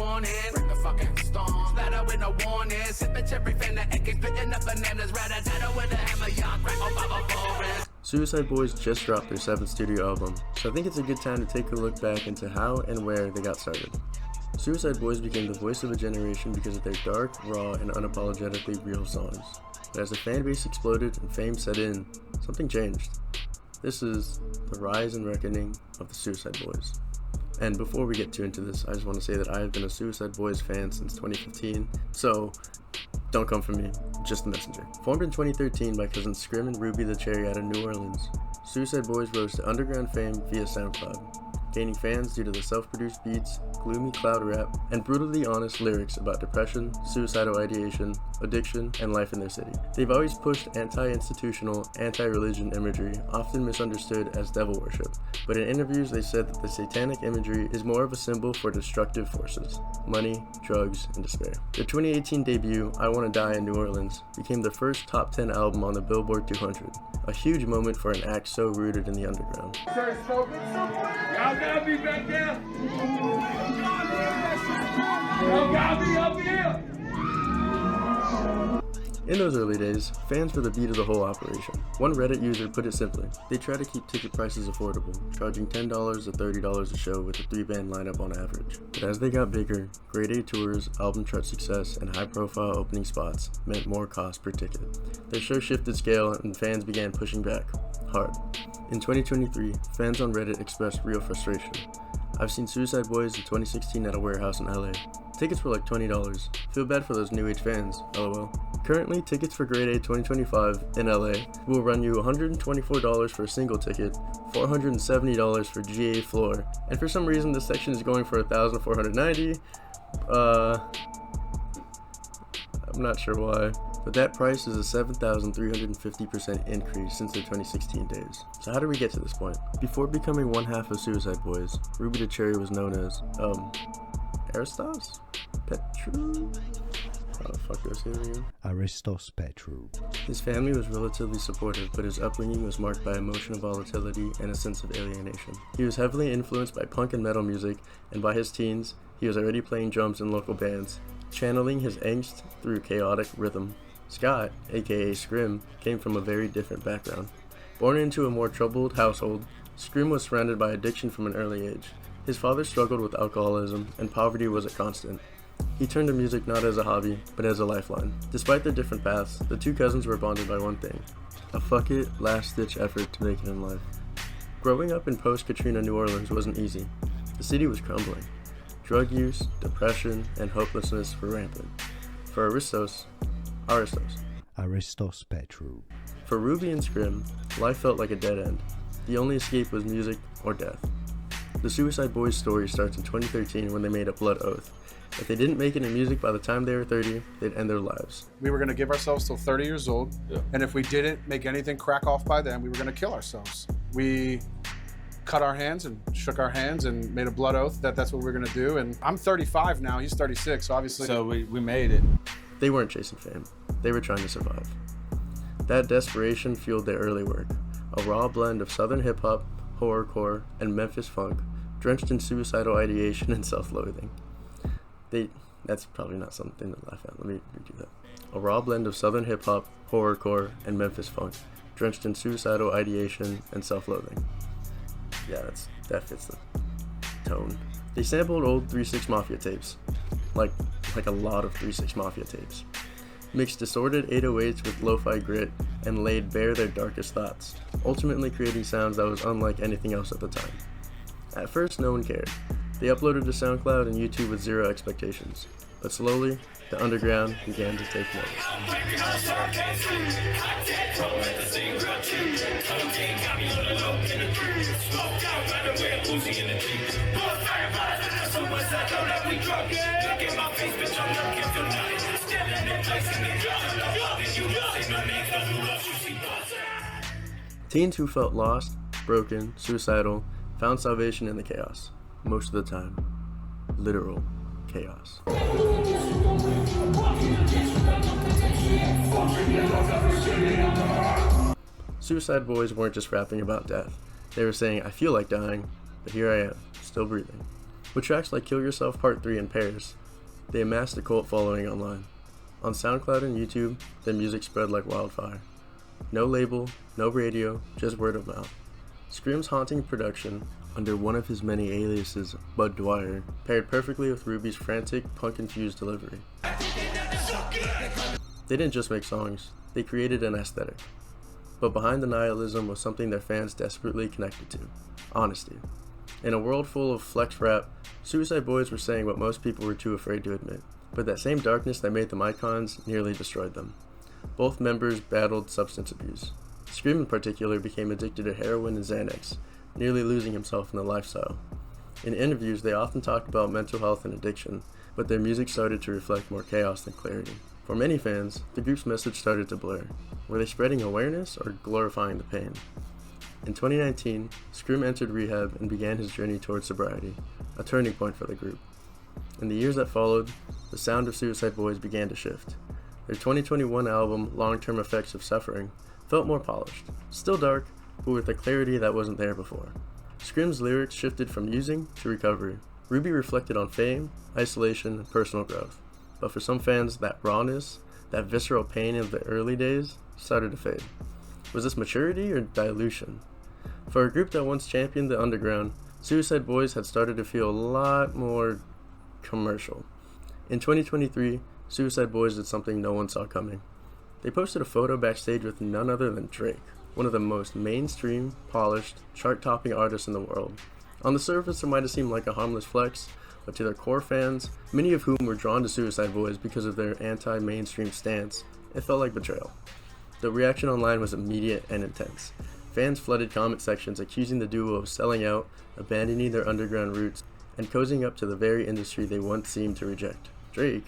warning. Bring the fucking storm. Splatter with no warning. Sipping cherry fender, aching, spitting up bananas. Rat-a-tat-a with a hammer, young crack on Baba Forest. Suicide Boys just dropped their 7th studio album, so I think it's a good time to take a look back into how and where they got started. Suicide Boys became the voice of a generation because of their dark, raw, and unapologetically real songs. But as the fan base exploded and fame set in, something changed. This is the rise and reckoning of the Suicide Boys. And before we get too into this, I just want to say that I have been a Suicide Boys fan since 2015, so don't come for me, just the messenger. Formed in 2013 by cousins Scrim and Ruby the Cherry out of New Orleans, Suicide Boys rose to underground fame via SoundCloud, gaining fans due to the self-produced beats, gloomy cloud rap, and brutally honest lyrics about depression, suicidal ideation, addiction, and life in their city. They've always pushed anti-institutional, anti-religion imagery, often misunderstood as devil worship, but in interviews they said that the satanic imagery is more of a symbol for destructive forces, money, drugs, and despair. Their 2018 debut, I Wanna Die in New Orleans, became their first top 10 album on the Billboard 200, a huge moment for an act so rooted in the underground. Y'all gotta be back there. Y'all gotta be up here. In those early days, fans were the beat of the whole operation. One Reddit user put it simply: they try to keep ticket prices affordable, charging $10 to $30 a show with a 3-band lineup on average. But as they got bigger, grade A tours, album chart success, and high-profile opening spots meant more cost per ticket. Their show shifted scale and fans began pushing back, hard. In 2023, fans on Reddit expressed real frustration. I've seen Suicide Boys in 2016 at a warehouse in LA. Tickets were like $20. Feel bad for those new age fans, lol. Currently, tickets for Grade A 2025 in LA will run you $124 for a single ticket, $470 for GA floor, and for some reason this section is going for $1,490. I'm not sure why, but that price is a 7,350% increase since their 2016 days. So how did we get to this point? Before becoming one half of Suicide Boys, Ruby the Cherry was known as, Aristos? Petru? How the fuck do I say that again? Aristos Petru. His family was relatively supportive, but his upbringing was marked by emotional volatility and a sense of alienation. He was heavily influenced by punk and metal music, and by his teens, he was already playing drums in local bands, channeling his angst through chaotic rhythm. Scott, aka Scrim, came from a very different background. Born into a more troubled household, Scrim was surrounded by addiction from an early age. His father struggled with alcoholism, and poverty was a constant. He turned to music not as a hobby, but as a lifeline. Despite their different paths, the two cousins were bonded by one thing: a fuck-it, last-ditch effort to make it in life. Growing up in post-Katrina New Orleans wasn't easy. The city was crumbling. Drug use, depression, and hopelessness were rampant. For Aristos Petru. For Ruby and Scrim, life felt like a dead end. The only escape was music or death. The Suicide Boys story starts in 2013 when they made a blood oath. If they didn't make it in music by the time they were 30, they'd end their lives. We were going to give ourselves till 30 years old, and if we didn't make anything crack off by then, we were going to kill ourselves. We cut our hands and shook our hands and made a blood oath that that's what we're going to do. And I'm 35 now, he's 36, so obviously. So we made it. They weren't chasing fame. They were trying to survive. That desperation fueled their early work, a raw blend of southern hip-hop, horrorcore, and Memphis funk, drenched in suicidal ideation and self-loathing. That's probably not something to laugh at. Let me redo that. A raw blend of southern hip-hop, horrorcore, and Memphis funk, drenched in suicidal ideation and self-loathing. Yeah, that fits the tone. They sampled old 3-6 Mafia tapes, like a lot of 3-6 Mafia tapes, mixed distorted 808s with lo-fi grit, and laid bare their darkest thoughts, ultimately creating sounds that was unlike anything else at the time. At first, no one cared. They uploaded to SoundCloud and YouTube with zero expectations, but slowly, the underground began to take notice. Teens who felt lost, broken, suicidal, found salvation in the chaos. Most of the time, literal chaos. Suicide Boys weren't just rapping about death. They were saying, I feel like dying, but here I am, still breathing. With tracks like Kill Yourself Part 3 and Pairs, they amassed a cult following online. On SoundCloud and YouTube, their music spread like wildfire. No label, no radio, just word of mouth. Scream's haunting production, under one of his many aliases, Bud Dwyer, paired perfectly with Ruby's frantic, punk-infused delivery. They didn't just make songs, they created an aesthetic. But behind the nihilism was something their fans desperately connected to: honesty. In a world full of flex rap, Suicide Boys were saying what most people were too afraid to admit, but that same darkness that made them icons nearly destroyed them. Both members battled substance abuse. Scream in particular became addicted to heroin and Xanax, nearly losing himself in the lifestyle. In interviews, they often talked about mental health and addiction, but their music started to reflect more chaos than clarity. For many fans, the group's message started to blur. Were they spreading awareness or glorifying the pain? In 2019, Scream entered rehab and began his journey towards sobriety, a turning point for the group. In the years that followed, the sound of Suicide Boys began to shift. Their 2021 album, Long-Term Effects of Suffering, felt more polished, still dark, but with a clarity that wasn't there before. Scream's lyrics shifted from musing to recovery. Ruby reflected on fame, isolation, and personal growth. But for some fans, that rawness, that visceral pain of the early days, started to fade. Was this maturity or dilution? For a group that once championed the underground, Suicide Boys had started to feel a lot more commercial. In 2023, Suicide Boys did something no one saw coming. They posted a photo backstage with none other than Drake, one of the most mainstream, polished, chart-topping artists in the world. On the surface, it might have seemed like a harmless flex, but to their core fans, many of whom were drawn to Suicide Boys because of their anti-mainstream stance, it felt like betrayal. The reaction online was immediate and intense. Fans flooded comment sections accusing the duo of selling out, abandoning their underground roots, and cozying up to the very industry they once seemed to reject. Drake?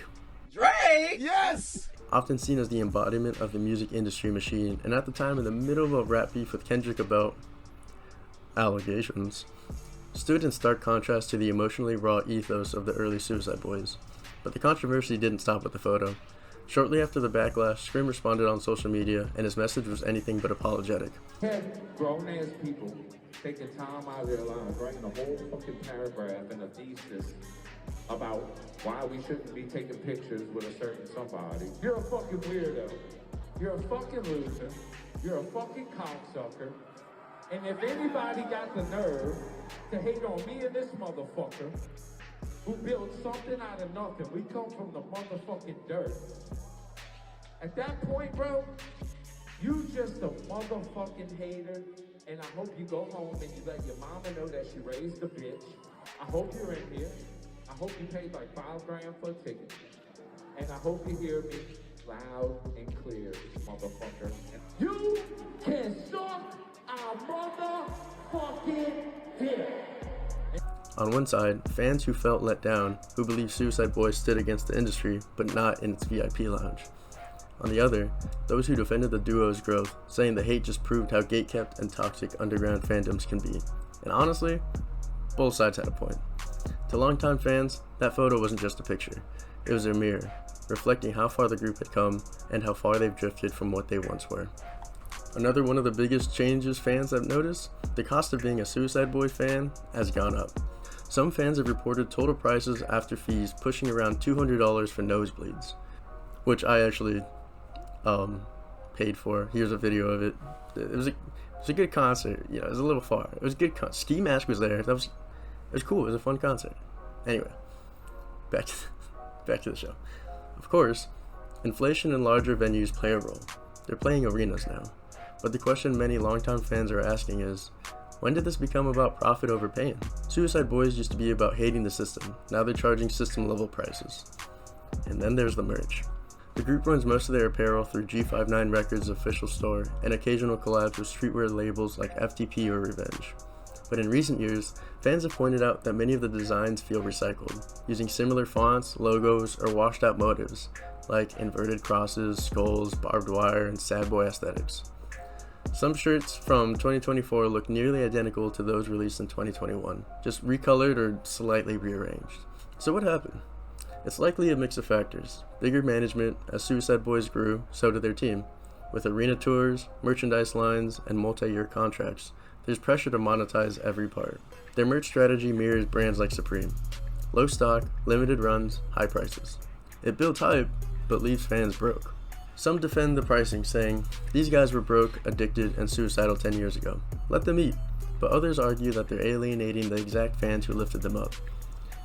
Yes! Often seen as the embodiment of the music industry machine, and at the time in the middle of a rap beef with Kendrick about allegations, stood in stark contrast to the emotionally raw ethos of the early Suicide Boys. But the controversy didn't stop with the photo. Shortly after the backlash, Scream responded on social media, and his message was anything but apologetic. Had grown-ass people taking time out of their lives, writing a whole fucking paragraph and a thesis about why we shouldn't be taking pictures with a certain somebody. You're a fucking weirdo. You're a fucking loser. You're a fucking cocksucker. And if anybody got the nerve to hate on me and this motherfucker who built something out of nothing, we come from the motherfucking dirt. At that point, bro, you just a motherfucking hater, and I hope you go home and you let your mama know that she raised a bitch. I hope you're in here. I hope you paid like $5 grand for a ticket. And I hope you hear me loud and clear, motherfucker. You can suck our motherfucking dick. On one side, fans who felt let down, who believed Suicide Boys stood against the industry, but not in its VIP lounge. On the other, those who defended the duo's growth, saying the hate just proved how gatekept and toxic underground fandoms can be. And honestly, both sides had a point. To longtime fans, that photo wasn't just a picture. It was a mirror, reflecting how far the group had come and how far they've drifted from what they once were. Another one of the biggest changes fans have noticed, the cost of being a Suicide Boys fan has gone up. Some fans have reported total prices after fees pushing around $200 for nosebleeds, which I actually paid for. Here's a video of it. It was a good concert. You know, it was a little far. It was a good Ski Mask was there. It was cool. It was a fun concert. Anyway, back to the show. Of course, inflation and larger venues play a role. They're playing arenas now. But the question many longtime fans are asking is, when did this become about profit over pain? Suicide Boys used to be about hating the system. Now they're charging system level prices. And then there's the merch. The group runs most of their apparel through G59 Records' official store and occasional collabs with streetwear labels like FTP or Revenge. But in recent years, fans have pointed out that many of the designs feel recycled, using similar fonts, logos, or washed out motives, like inverted crosses, skulls, barbed wire, and sad boy aesthetics. Some shirts from 2024 look nearly identical to those released in 2021, just recolored or slightly rearranged. So what happened? It's likely a mix of factors. Bigger management. As Suicide Boys grew, so did their team. With arena tours, merchandise lines, and multi-year contracts, there's pressure to monetize every part. Their merch strategy mirrors brands like Supreme. Low stock, limited runs, high prices. It builds hype, but leaves fans broke. Some defend the pricing, saying, these guys were broke, addicted, and suicidal 10 years ago. Let them eat. But others argue that they're alienating the exact fans who lifted them up.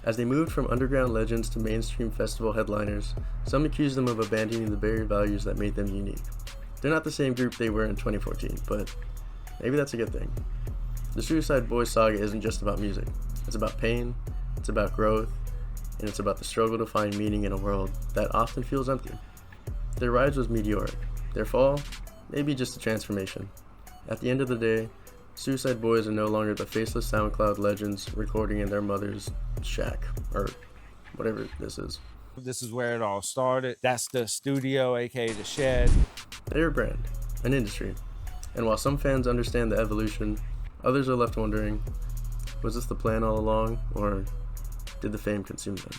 As they moved from underground legends to mainstream festival headliners, some accuse them of abandoning the very values that made them unique. They're not the same group they were in 2014, but maybe that's a good thing. The Suicide Boys saga isn't just about music. It's about pain, it's about growth, and it's about the struggle to find meaning in a world that often feels empty. Their rise was meteoric. Their fall, maybe just a transformation. At the end of the day, Suicide Boys are no longer the faceless SoundCloud legends recording in their mother's shack, or whatever this is. This is where it all started. That's the studio, aka the shed. They're a brand, an industry. And while some fans understand the evolution, others are left wondering, was this the plan all along, or did the fame consume them?